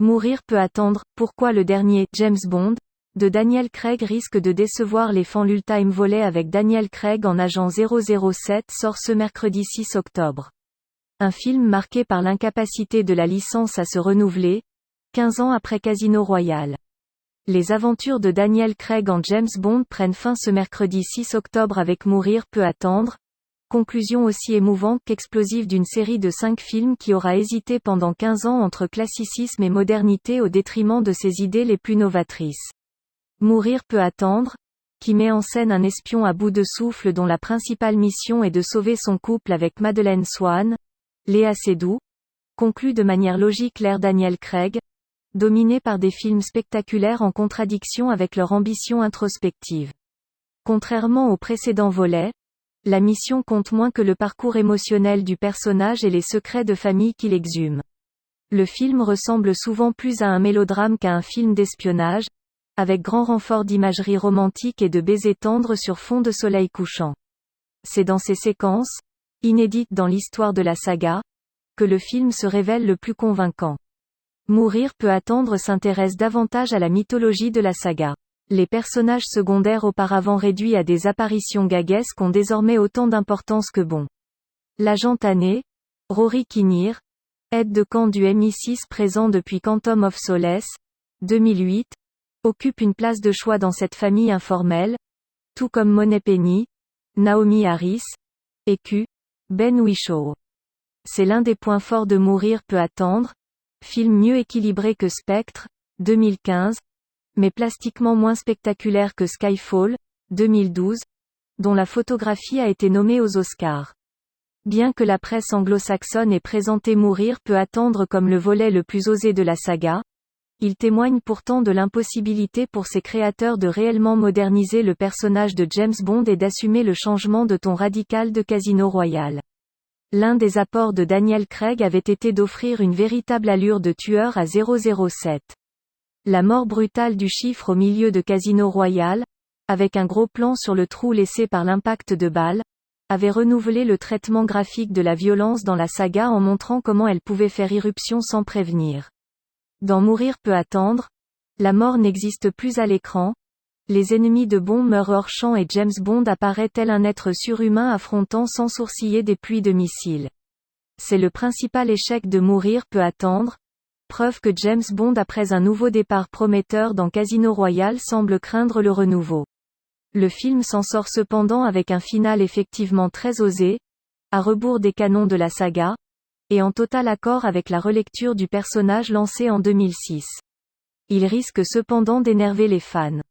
Mourir peut attendre. Pourquoi le dernier James Bond de Daniel Craig risque de décevoir les fans? L'Ultime Volley avec Daniel Craig en agent 007 sort ce mercredi 6 octobre. Un film marqué par l'incapacité de la licence à se renouveler, 15 ans après Casino Royale. Les aventures de Daniel Craig en James Bond prennent fin ce mercredi 6 octobre avec Mourir peut attendre, conclusion aussi émouvante qu'explosive d'une série de 5 films qui aura hésité pendant 15 ans entre classicisme et modernité au détriment de ses idées les plus novatrices. Mourir peut attendre, qui met en scène un espion à bout de souffle dont la principale mission est de sauver son couple avec Madeleine Swann, Léa Seydoux, conclut de manière logique l'ère Daniel Craig, dominé par des films spectaculaires en contradiction avec leur ambition introspective. Contrairement aux précédents volets, la mission compte moins que le parcours émotionnel du personnage et les secrets de famille qu'il exhume. Le film ressemble souvent plus à un mélodrame qu'à un film d'espionnage, avec grand renfort d'imagerie romantique et de baisers tendres sur fond de soleil couchant. C'est dans ces séquences, inédites dans l'histoire de la saga, que le film se révèle le plus convaincant. Mourir peut attendre s'intéresse davantage à la mythologie de la saga. Les personnages secondaires auparavant réduits à des apparitions gaguesques ont désormais autant d'importance que Bond. L'agent tanné, Rory Kinnear, aide de camp du MI6 présent depuis Quantum of Solace, 2008, occupe une place de choix dans cette famille informelle, tout comme Moneypenny, Naomi Harris, et Ben Whishaw. C'est l'un des points forts de Mourir peut attendre, film mieux équilibré que Spectre, 2015, mais plastiquement moins spectaculaire que Skyfall, 2012, dont la photographie a été nommée aux Oscars. Bien que la presse anglo-saxonne ait présenté Mourir peut attendre comme le volet le plus osé de la saga, il témoigne pourtant de l'impossibilité pour ses créateurs de réellement moderniser le personnage de James Bond et d'assumer le changement de ton radical de Casino Royale. L'un des apports de Daniel Craig avait été d'offrir une véritable allure de tueur à 007. La mort brutale du chiffre au milieu de Casino Royale, avec un gros plan sur le trou laissé par l'impact de balles, avait renouvelé le traitement graphique de la violence dans la saga en montrant comment elle pouvait faire irruption sans prévenir. Dans Mourir peut attendre, la mort n'existe plus à l'écran, les ennemis de Bond meurent hors champ et James Bond apparaît tel un être surhumain affrontant sans sourciller des pluies de missiles. C'est le principal échec de Mourir peut attendre, preuve que James Bond après un nouveau départ prometteur dans Casino Royale semble craindre le renouveau. Le film s'en sort cependant avec un final effectivement très osé, à rebours des canons de la saga, et en total accord avec la relecture du personnage lancée en 2006. Il risque cependant d'énerver les fans.